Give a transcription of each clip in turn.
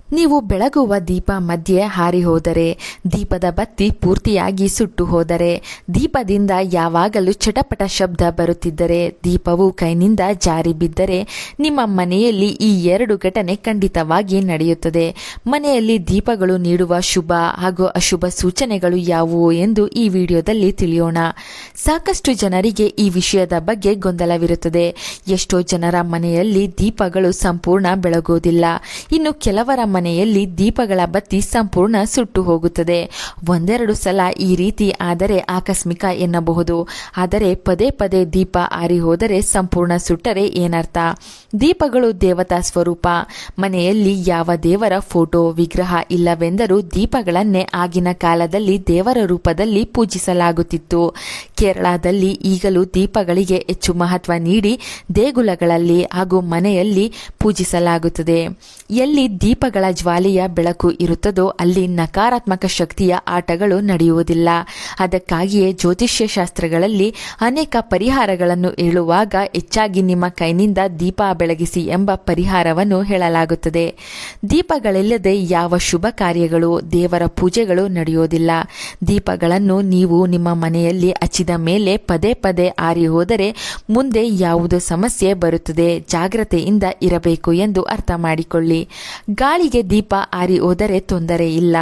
ನೀವು ಬೆಳಗುವ ದೀಪ ಮಧ್ಯೆ ಹಾರಿ ಹೋದರೆ, ದೀಪದ ಬತ್ತಿ ಪೂರ್ತಿಯಾಗಿ ಸುಟ್ಟು ಹೋದರೆ, ದೀಪದಿಂದ ಯಾವಾಗಲೂ ಚಟಪಟ ಶಬ್ದ ಬರುತ್ತಿದ್ದರೆ, ದೀಪವು ಕೈನಿಂದ ಜಾರಿ ಬಿದ್ದರೆ, ನಿಮ್ಮ ಮನೆಯಲ್ಲಿ ಈ 2 ಘಟನೆ ಖಂಡಿತವಾಗಿ ನಡೆಯುತ್ತದೆ. ಮನೆಯಲ್ಲಿ ದೀಪಗಳು ನೀಡುವ ಶುಭ ಹಾಗೂ ಅಶುಭ ಸೂಚನೆಗಳು ಯಾವುವು ಎಂದು ಈ ವಿಡಿಯೋದಲ್ಲಿ ತಿಳಿಯೋಣ. ಸಾಕಷ್ಟು ಜನರಿಗೆ ಈ ವಿಷಯದ ಬಗ್ಗೆ ಗೊಂದಲವಿರುತ್ತದೆ. ಎಷ್ಟೋ ಜನರ ಮನೆಯಲ್ಲಿ ದೀಪಗಳು ಸಂಪೂರ್ಣ ಬೆಳಗೋದಿಲ್ಲ. ಇನ್ನು ಕೆಲವರ ಮನೆಯಲ್ಲಿ ದೀಪಗಳ ಬತ್ತಿ ಸಂಪೂರ್ಣ ಸುಟ್ಟು ಹೋಗುತ್ತದೆ. 1-2 ಸಲ ಈ ರೀತಿ ಆದರೆ ಆಕಸ್ಮಿಕ ಎನ್ನಬಹುದು. ಆದರೆ ಪದೇ ಪದೇ ದೀಪ ಆರಿ ಹೋದರೆ ಸಂಪೂರ್ಣ ಸುಟ್ಟರೆ ಏನರ್ಥ? ದೀಪಗಳು ದೇವತಾ ಸ್ವರೂಪ. ಮನೆಯಲ್ಲಿ ಯಾವ ದೇವರ ಫೋಟೋ ವಿಗ್ರಹ ಇಲ್ಲವೆಂದರೂ ದೀಪಗಳನ್ನೇ ಆಗಿನ ಕಾಲದಲ್ಲಿ ದೇವರ ರೂಪದಲ್ಲಿ ಪೂಜಿಸಲಾಗುತ್ತಿತ್ತು. ಕೇರಳದಲ್ಲಿ ಈಗಲೂ ದೀಪಗಳಿಗೆ ಹೆಚ್ಚು ಮಹತ್ವ ನೀಡಿ ದೇಗುಲಗಳಲ್ಲಿ ಹಾಗೂ ಮನೆಯಲ್ಲಿ ಪೂಜಿಸಲಾಗುತ್ತದೆ. ಎಲ್ಲಿ ದೀಪಗಳ ಜ್ವಾಲೆಯ ಬೆಳಕು ಇರುತ್ತದೋ ಅಲ್ಲಿ ನಕಾರಾತ್ಮಕ ಶಕ್ತಿಯ ಆಟಗಳು ನಡೆಯುವುದಿಲ್ಲ. ಅದಕ್ಕಾಗಿಯೇ ಜ್ಯೋತಿಷ್ಯ ಶಾಸ್ತ್ರಗಳಲ್ಲಿ ಅನೇಕ ಪರಿಹಾರಗಳನ್ನು ಹೇಳುವಾಗ ಹೆಚ್ಚಾಗಿ ನಿಮ್ಮ ಕೈನಿಂದ ದೀಪ ಬೆಳಗಿಸಿ ಎಂಬ ಪರಿಹಾರವನ್ನು ಹೇಳಲಾಗುತ್ತದೆ. ದೀಪಗಳಿಲ್ಲದೆ ಯಾವ ಶುಭ ಕಾರ್ಯಗಳು, ದೇವರ ಪೂಜೆಗಳು ನಡೆಯುವುದಿಲ್ಲ. ದೀಪಗಳನ್ನು ನೀವು ನಿಮ್ಮ ಮನೆಯಲ್ಲಿ ಹಚ್ಚಿದ ಮೇಲೆ ಪದೇ ಪದೇ ಆರಿ ಹೋದರೆ ಮುಂದೆ ಯಾವುದೋ ಸಮಸ್ಯೆ ಬರುತ್ತದೆ. ಜಾಗ್ರತೆಯಿಂದ ಇರಬೇಕು ಎಂದು ಅರ್ಥ ಮಾಡಿಕೊಳ್ಳಿ. ಗಾಳಿಗೆ ದೀಪ ಆರಿ ಹೋದರೆ ತೊಂದರೆ ಇಲ್ಲ.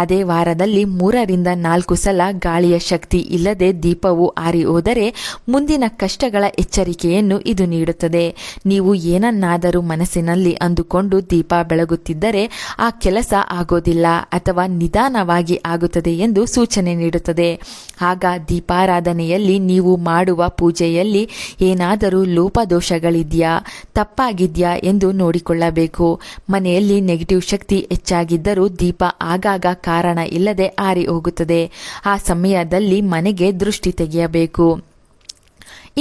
ಅದೇ ವಾರದಲ್ಲಿ 3-4 ಸಲ ಗಾಳಿಯ ಶಕ್ತಿ ಇಲ್ಲದೆ ದೀಪವು ಆರಿ ಹೋದರೆ ಮುಂದಿನ ಕಷ್ಟಗಳ ಎಚ್ಚರಿಕೆಯನ್ನು ಇದು ನೀಡುತ್ತದೆ. ನೀವು ಏನನ್ನಾದರೂ ಮನಸ್ಸಿನಲ್ಲಿ ಅಂದುಕೊಂಡು ದೀಪ ಬೆಳಗುತ್ತಿದ್ದರೆ ಆ ಕೆಲಸ ಆಗೋದಿಲ್ಲ ಅಥವಾ ನಿಧಾನವಾಗಿ ಆಗುತ್ತದೆ ಎಂದು ಸೂಚನೆ ನೀಡುತ್ತದೆ. ಆಗ ದೀಪಾರಾಧನೆಯಲ್ಲಿ ನೀವು ಮಾಡುವ ಪೂಜೆಯಲ್ಲಿ ಏನಾದರೂ ಲೋಪದೋಷಗಳಿದೆಯಾ, ತಪ್ಪಾಗಿದೆಯಾ ಎಂದು ನೋಡಿಕೊಳ್ಳಬೇಕು. ಮನೆಯಲ್ಲಿ ನೆಗೆಟಿವ್ ಶಕ್ತಿ ಹೆಚ್ಚಾಗಿದ್ದರೂ ದೀಪ ಆಗಾಗ ಕಾರಣ ಇಲ್ಲದೆ ಆರಿ ಹೋಗುತ್ತದೆ. ಆ ಸಮಯದಲ್ಲಿ ಮನೆಗೆ ದೃಷ್ಟಿ ತೆಗೆಯಬೇಕು.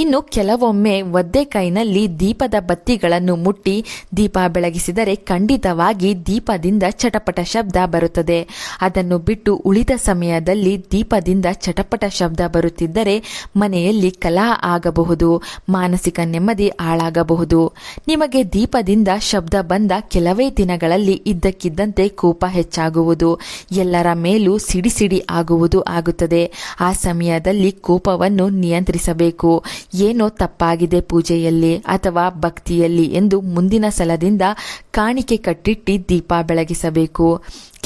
ಇನ್ನು ಕೆಲವೊಮ್ಮೆ ಒದ್ದೆ ಕೈನಲ್ಲಿ ದೀಪದ ಬತ್ತಿಗಳನ್ನು ಮುಟ್ಟಿ ದೀಪ ಬೆಳಗಿಸಿದರೆ ಖಂಡಿತವಾಗಿ ದೀಪದಿಂದ ಚಟಪಟ ಶಬ್ದ ಬರುತ್ತದೆ. ಅದನ್ನು ಬಿಟ್ಟು ಉಳಿದ ಸಮಯದಲ್ಲಿ ದೀಪದಿಂದ ಚಟಪಟ ಶಬ್ದ ಬರುತ್ತಿದ್ದರೆ ಮನೆಯಲ್ಲಿ ಕಲಹ ಆಗಬಹುದು, ಮಾನಸಿಕ ನೆಮ್ಮದಿ ಹಾಳಾಗಬಹುದು. ನಿಮಗೆ ದೀಪದಿಂದ ಶಬ್ದ ಬಂದ ಕೆಲವೇ ದಿನಗಳಲ್ಲಿ ಇದ್ದಕ್ಕಿದ್ದಂತೆ ಕೋಪ ಹೆಚ್ಚಾಗುವುದು, ಎಲ್ಲರ ಮೇಲೂ ಸಿಡಿ ಆಗುವುದು ಆಗುತ್ತದೆ. ಆ ಸಮಯದಲ್ಲಿ ಕೋಪವನ್ನು ನಿಯಂತ್ರಿಸಬೇಕು. ಏನೋ ತಪ್ಪಾಗಿದೆ ಪೂಜೆಯಲ್ಲಿ ಅಥವಾ ಭಕ್ತಿಯಲ್ಲಿ ಎಂದು ಮುಂದಿನ ಸಲದಿಂದ ಕಾಣಿಕೆ ಕಟ್ಟಿಟ್ಟು ದೀಪ ಬೆಳಗಿಸಬೇಕು.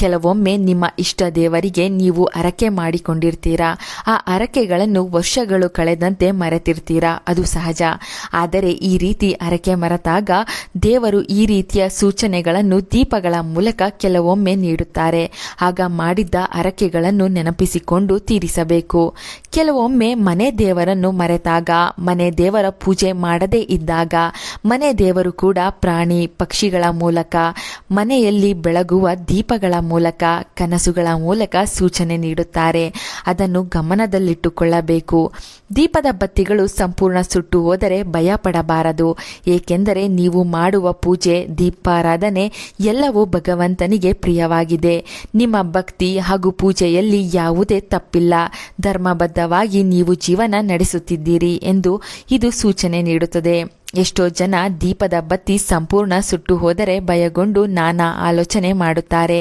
ಕೆಲವೊಮ್ಮೆ ನಿಮ್ಮ ಇಷ್ಟ ದೇವರಿಗೆ ನೀವು ಹರಕೆ ಮಾಡಿಕೊಂಡಿರ್ತೀರಾ. ಆ ಹರಕೆಗಳನ್ನು ವರ್ಷಗಳು ಕಳೆದಂತೆ ಮರೆತಿರ್ತೀರಾ, ಅದು ಸಹಜ. ಆದರೆ ಈ ರೀತಿ ಹರಕೆ ಮರೆತಾಗ ದೇವರು ಈ ರೀತಿಯ ಸೂಚನೆಗಳನ್ನು ದೀಪಗಳ ಮೂಲಕ ಕೆಲವೊಮ್ಮೆ ನೀಡುತ್ತಾರೆ. ಆಗ ಮಾಡಿದ್ದ ಹರಕೆಗಳನ್ನು ನೆನಪಿಸಿಕೊಂಡು ತೀರಿಸಬೇಕು. ಕೆಲವೊಮ್ಮೆ ಮನೆ ದೇವರನ್ನು ಮರೆತಾಗ, ಮನೆ ದೇವರ ಪೂಜೆ ಮಾಡದೇ ಇದ್ದಾಗ, ಮನೆ ದೇವರು ಕೂಡ ಪ್ರಾಣಿ ಪಕ್ಷಿಗಳ ಮೂಲಕ, ಮನೆಯಲ್ಲಿ ಬೆಳಗುವ ದೀಪಗಳ ಮೂಲಕ, ಕನಸುಗಳ ಮೂಲಕ ಸೂಚನೆ ನೀಡುತ್ತಾರೆ. ಅದನ್ನು ಗಮನದಲ್ಲಿಟ್ಟುಕೊಳ್ಳಬೇಕು. ದೀಪದ ಬತ್ತಿಗಳು ಸಂಪೂರ್ಣ ಸುಟ್ಟು ಹೋದರೆ ಭಯ ಪಡಬಾರದು. ಏಕೆಂದರೆ ನೀವು ಮಾಡುವ ಪೂಜೆ, ದೀಪಾರಾಧನೆ ಎಲ್ಲವೂ ಭಗವಂತನಿಗೆ ಪ್ರಿಯವಾಗಿದೆ. ನಿಮ್ಮ ಭಕ್ತಿ ಹಾಗೂ ಪೂಜೆಯಲ್ಲಿ ಯಾವುದೇ ತಪ್ಪಿಲ್ಲ. ಧರ್ಮಬದ್ಧವಾಗಿ ನೀವು ಜೀವನ ನಡೆಸುತ್ತಿದ್ದೀರಿ ಎಂದು ಇದು ಸೂಚನೆ ನೀಡುತ್ತದೆ. ಎಷ್ಟೋ ಜನ ದೀಪದ ಬತ್ತಿ ಸಂಪೂರ್ಣ ಸುಟ್ಟು ಹೋದರೆ ಭಯಗೊಂಡು ನಾನಾ ಆಲೋಚನೆ ಮಾಡುತ್ತಾರೆ.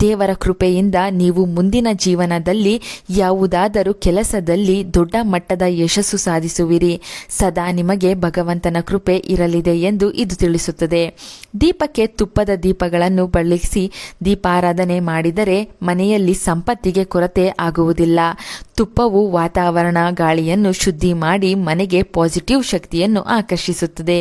ದೇವರ ಕೃಪೆಯಿಂದ ನೀವು ಮುಂದಿನ ಜೀವನದಲ್ಲಿ ಯಾವುದಾದರೂ ಕೆಲಸದಲ್ಲಿ ದೊಡ್ಡ ಮಟ್ಟದ ಯಶಸ್ಸು ಸಾಧಿಸುವಿರಿ. ಸದಾ ನಿಮಗೆ ಭಗವಂತನ ಕೃಪೆ ಇರಲಿದೆ ಎಂದು ಇದು ತಿಳಿಸುತ್ತದೆ. ದೀಪಕ್ಕೆ ತುಪ್ಪದ ದೀಪಗಳನ್ನು ಬೆಳಗಿಸಿ ದೀಪಾರಾಧನೆ ಮಾಡಿದರೆ ಮನೆಯಲ್ಲಿ ಸಂಪತ್ತಿಗೆ ಕೊರತೆ ಆಗುವುದಿಲ್ಲ. ತುಪ್ಪವು ವಾತಾವರಣ ಗಾಳಿಯನ್ನು ಶುದ್ಧಿ ಮಾಡಿ ಮನೆಗೆ ಪಾಸಿಟಿವ್ ಶಕ್ತಿಯನ್ನು ಆಕರ್ಷಿಸುತ್ತದೆ.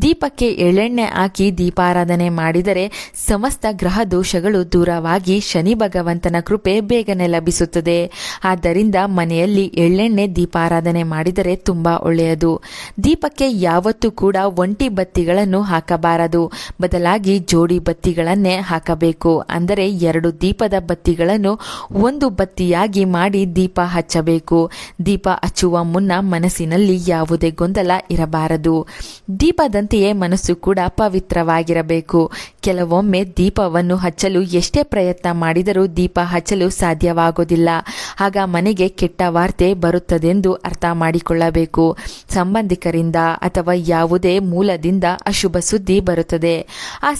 ದೀಪಕ್ಕೆ ಎಳ್ಳೆಣ್ಣೆ ಹಾಕಿ ದೀಪಾರಾಧನೆ ಮಾಡಿದರೆ ಸಮಸ್ತ ಗ್ರಹ ದೋಷಗಳು ದೂರವಾಗಿ ಶನಿ ಭಗವಂತನ ಕೃಪೆ ಬೇಗನೆ ಲಭಿಸುತ್ತದೆ. ಆದ್ದರಿಂದ ಮನೆಯಲ್ಲಿ ಎಳ್ಳೆಣ್ಣೆ ದೀಪಾರಾಧನೆ ಮಾಡಿದರೆ ತುಂಬಾ ಒಳ್ಳೆಯದು. ದೀಪಕ್ಕೆ ಯಾವತ್ತೂ ಕೂಡ ಒಂಟಿ ಬತ್ತಿಗಳನ್ನು ಹಾಕಬಾರದು. ಬದಲಾಗಿ ಜೋಡಿ ಬತ್ತಿಗಳನ್ನೇ ಹಾಕಬೇಕು. ಅಂದರೆ 2 ದೀಪದ ಬತ್ತಿಗಳನ್ನು ಒಂದು ಬತ್ತಿಯಾಗಿ ಮಾಡಿ ದೀಪ ಹಚ್ಚಬೇಕು. ದೀಪ ಹಚ್ಚುವ ಮುನ್ನ ಮನಸ್ಸಿನಲ್ಲಿ ಯಾವುದೇ ಗೊಂದಲ ಇರಬಾರದು. ದೀಪದಂತೆಯೇ ಮನಸ್ಸು ಕೂಡ ಪವಿತ್ರವಾಗಿರಬೇಕು. ಕೆಲವೊಮ್ಮೆ ದೀಪವನ್ನು ಹಚ್ಚಲು ಎಷ್ಟೇ ಪ್ರಯತ್ನ ಮಾಡಿದರೂ ದೀಪ ಹಚ್ಚಲು ಸಾಧ್ಯವಾಗೋದಿಲ್ಲ. ಆಗ ಮನೆಗೆ ಕೆಟ್ಟ ವಾರ್ತೆ ಬರುತ್ತದೆಂದು ಅರ್ಥ ಮಾಡಿಕೊಳ್ಳಬೇಕು. ಸಂಬಂಧಿಕರಿಂದ ಅಥವಾ ಯಾವುದೇ ಮೂಲದಿಂದ ಅಶುಭ ಸುದ್ದಿ ಬರುತ್ತದೆ. ಆ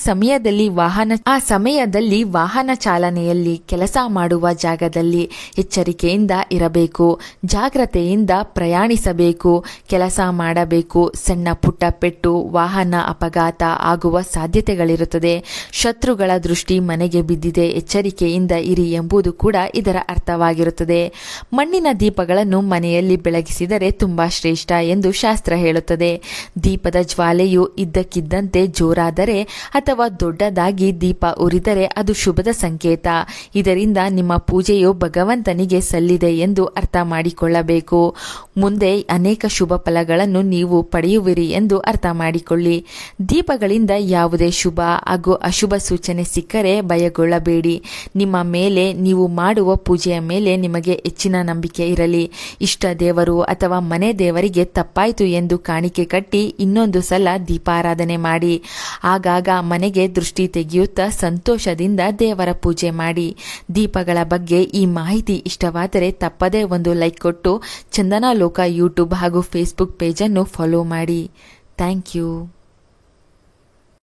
ಸಮಯದಲ್ಲಿ ವಾಹನ ಚಾಲನೆಯಲ್ಲಿ, ಕೆಲಸ ಮಾಡುವ ಜಾಗದಲ್ಲಿ ಎಚ್ಚರಿಕೆಯಿಂದ ಇರಬೇಕು. ಜಾಗ್ರತೆಯಿಂದ ಪ್ರಯಾಣಿಸಬೇಕು. ಕೆಲಸ ಮಾಡಬೇಕು. ಸಣ್ಣ ಪುಟ್ಟ ಪೆಟ್ಟು, ವಾಹನ ಅಪಘಾತ ಆಗುವ ಸಾಧ್ಯತೆಗಳಿರುತ್ತದೆ. ಶತ್ರುಗಳ ದೃಷ್ಟಿ ಮನೆಗೆ ಬಿದ್ದಿದೆ, ಎಚ್ಚರಿಕೆಯಿಂದ ಇರಿ ಎಂಬುದು ಕೂಡ ಇದರ ಅರ್ಥವಾಗಿರುತ್ತದೆ. ಮಣ್ಣಿನ ದೀಪಗಳನ್ನು ಮನೆಯಲ್ಲಿ ಬೆಳಗಿಸಿದರೆ ತುಂಬಾ ಶ್ರೇಷ್ಠ ಎಂದು ಶಾಸ್ತ್ರ ಹೇಳುತ್ತದೆ. ದೀಪದ ಜ್ವಾಲೆಯು ಇದ್ದಕ್ಕಿದ್ದಂತೆ ಜೋರಾದರೆ ಅಥವಾ ದೊಡ್ಡದಾಗಿ ದೀಪ ಉರಿದರೆ ಅದು ಶುಭದ ಸಂಕೇತ. ಇದರಿಂದ ನಿಮ್ಮ ಪೂಜೆಯು ಭಗವಂತನಿಗೆ ಸಲ್ಲಿದೆ ಎಂದು ಅರ್ಥ ಮಾಡಿಕೊಳ್ಳಬೇಕು. ಮುಂದೆ ಅನೇಕ ಶುಭ ಫಲಗಳನ್ನು ನೀವು ಪಡೆಯುವಿರಿ ಎಂದು ಅರ್ಥ ಮಾಡಿಕೊಳ್ಳಿ. ದೀಪಗಳಿಂದ ಯಾವುದೇ ಶುಭ ಹಾಗೂ ಅಶುಭ ಸೂಚನೆ ಸಿಕ್ಕರೆ ಭಯಗೊಳ್ಳಬೇಡಿ. ನಿಮ್ಮ ಮೇಲೆ, ನೀವು ಮಾಡುವ ಪೂಜೆಯ ಮೇಲೆ ನಿಮಗೆ ಹೆಚ್ಚಿನ ನಂಬಿಕೆ ಇರಲಿ. ಇಷ್ಟ ದೇವರು ಅಥವಾ ಮನೆ ದೇವರಿಗೆ ತಪ್ಪಾಯಿತು ಎಂದು ಕಾಣಿಕೆ ಕಟ್ಟಿ ಇನ್ನೊಂದು ಸಲ ದೀಪಾರಾಧನೆ ಮಾಡಿ. ಆಗಾಗ ಮನೆಗೆ ದೃಷ್ಟಿ ತೆಗೆಯುತ್ತಾ ಸಂತೋಷದಿಂದ ದೇವರ ಪೂಜೆ ಮಾಡಿ. ದೀಪಗಳ ಬಗ್ಗೆ ಈ ಮಾಹಿತಿ ಇಷ್ಟವಾದರೆ ತಪ್ಪದೇ ಒಂದು ಲೈಕ್ ಕೊಟ್ಟು ಚಂದನಾ ಲೋಕ ಯೂಟ್ಯೂಬ್ ಹಾಗೂ ಫೇಸ್ಬುಕ್ ಪೇಜನ್ನು ಫಾಲೋ ಮಾಡಿ. Thank you.